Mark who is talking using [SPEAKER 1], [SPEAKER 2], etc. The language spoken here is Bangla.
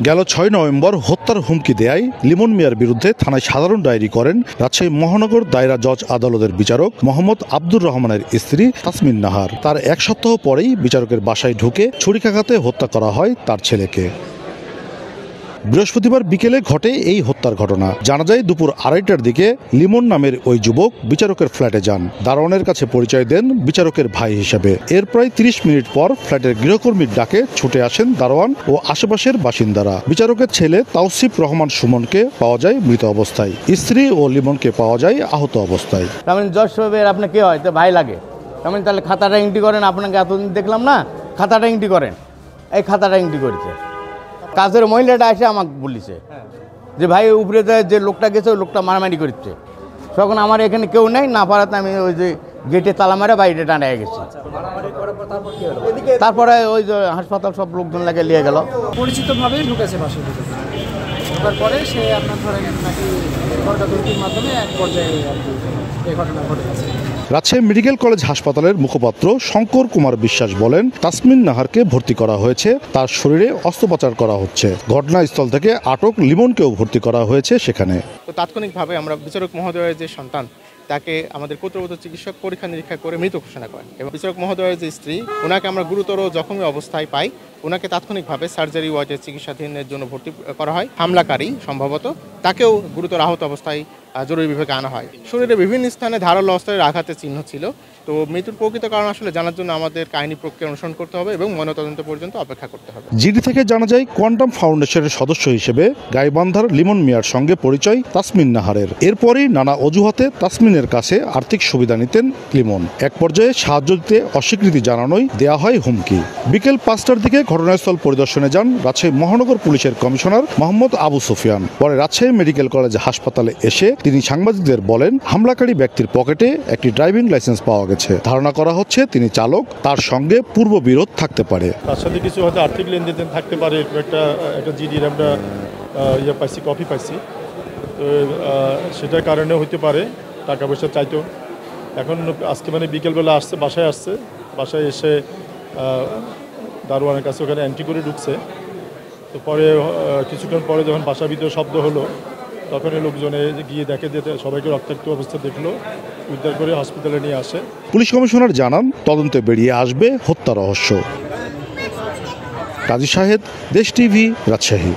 [SPEAKER 1] গেল ৬ নভেম্বর হত্যার হুমকি দেয়ায় লিমন মিয়ার বিরুদ্ধে থানায় সাধারণ ডায়েরি করেন রাজশাহী মহানগর দায়রা জজ আদালতের বিচারক মোহাম্মদ আব্দুর রহমানের স্ত্রী তাসমিন নাহার। তার এক সপ্তাহ পরেই বিচারকের বাসায় ঢুকে ছুরিকাঘাতে হত্যা করা হয় তার ছেলেকে। বৃহস্পতিবার বিকেলে ঘটে এই হত্যার ঘটনা। জানা যায় দুপুর ২:৩০টার দিকে লিমন নামের ওই যুবক বিচারকের ফ্ল্যাটে যান। দারোয়ানের কাছে পরিচয় দেন বিচারকের ভাই হিসেবে। এর প্রায় ৩০ মিনিট পর ফ্ল্যাটের গৃহকর্মীর ডাকে ছুটে আসেন দারোয়ান ও আশেপাশের বাসিন্দারা। বিচারকের ছেলে তাওসিফ রহমান সুমনকে পাওয়া যায় মৃত অবস্থায়, স্ত্রী ও লিমনকে পাওয়া যায় আহত অবস্থায়।
[SPEAKER 2] জজ সাহেবের আপনার কে হয়? তো ভাই লাগে। তাহলে খাতাটা এন্ট্রি করেন, আপনাকে এতদিন দেখলাম না, খাতাটা এন্ট্রি করেন। এই খাতাটা এন্ট্রি করেছে। কাজের মহিলাটা এসে আমাকে বলিছে যে ভাই উপরে যে লোকটা গেছে ওই লোকটা মারামারি করছে। তখন আমার এখানে কেউ নেই, না পারাতে আমি ওই যে গেটে তালা মারে বাইরে টানায় গেছি। তারপরে ওই যে হাসপাতাল সব লোকজন লাগে নিয়ে গেল।
[SPEAKER 3] পরিচিতভাবেই ঢুকেছে বাসে, ঢোকার পরে সে আপনার ধরেন নাকি দরকার মাধ্যমে এক পর্যায়ে আর কি এই ঘটনা ঘটে গেছে।
[SPEAKER 1] রাজশাহী মেডিকেল কলেজ হাসপাতালের মুখপাত্র শঙ্কর কুমার বিশ্বাস বলেন, তাসমিন নাহারকে ভর্তি করা হয়েছে, তার শরীরে অস্ত্রোপচার করা হচ্ছে। ঘটনাস্থল থেকে আটক লিমনকেও ভর্তি করা হয়েছে সেখানে।
[SPEAKER 4] তো তাৎক্ষণিকভাবে আমরা বিচারক মহোদয়ের যে সন্তান তাকে আমাদের কর্তব্যরত চিকিৎসক পরীক্ষা নিরীক্ষা করে মৃত ঘোষণা করেন এবং বিচারক মহোদয়ের যে স্ত্রী ওনাকে আমরা গুরুতর জখমী অবস্থায় পাই। ওনাকে তাৎক্ষণিকভাবে সার্জারি ওয়ার্ডে চিকিৎসাধীনের জন্য ভর্তি করা হয়। হামলাকারী সম্ভবত তাকেও গুরুতর আহত অবস্থায় জরুরি বিভাগে আনা হয়। শরীরে বিভিন্ন স্থানে ধারালো অস্ত্রের আঘাতের চিহ্ন ছিল। তো মৃত্যুর প্রকৃত কারণ আসলে জানার জন্য আমাদের কাহিনী প্রক্রিয়া অনুসরণ করতে হবে এবং ময়নাতদন্ত পর্যন্ত অপেক্ষা করতে হবে।
[SPEAKER 1] জিডি থেকে জানা যায়, কোয়ান্টাম ফাউন্ডেশনের সদস্য হিসেবে গাইবান্ধার লিমন মিয়ার সঙ্গে পরিচয় তাসমিন নাহারের। এরপরই নানা অজুহাতে তাসমিনের কাছে আর্থিক সুবিধা নিতেন লিমন। এক পর্যায়ে সাহায্য দিতে অস্বীকৃতি জানানোয় দেয়া হয় হুমকি। বিকেল ৫টার দিকে ঘটনাস্থল পরিদর্শনে যান রাজশাহী মহানগর পুলিশের কমিশনার মোহাম্মদ আবু সুফিয়ান। পরে রাজশাহী মেডিকেল কলেজ হাসপাতালে এসে তিনি সাংবাদিকদের বলেন, হামলাকারী ব্যক্তির পকেটে একটি ড্রাইভিং লাইসেন্স পাওয়া গেছে। ধারণা করা হচ্ছে তিনি চালক, তার সঙ্গে পূর্ব বিরোধ থাকতে পারে।
[SPEAKER 5] তার সাথে কিছু হয়তো আর্থিক লেনদেন থাকতে পারে। একটা জিডির আমরা পাইছি, কপি পাইছি। তো সেটার কারণে হতে পারে টাকা পয়সা চাইতো। এখন আজকে মানে বিকেলবেলা আসছে, বাসায় এসে দারোয়ানের কাছে ওখানে এন্ট্রি করে ঢুকছে। তো পরে কিছুক্ষণ পরে যখন বাসার ভিতরে শব্দ হলো তখন লোকজনে গিয়ে দেখে যে সবাইকে রক্তাক্ত অবস্থা দেখলো, উদ্ধার করে হসপিটালে নিয়ে আসে।
[SPEAKER 1] পুলিশ কমিশনার জানান, তদন্তে বেরিয়ে আসবে হত্যা রহস্য। কাজী শাহেদ, দেশ টিভি, রাজশাহী।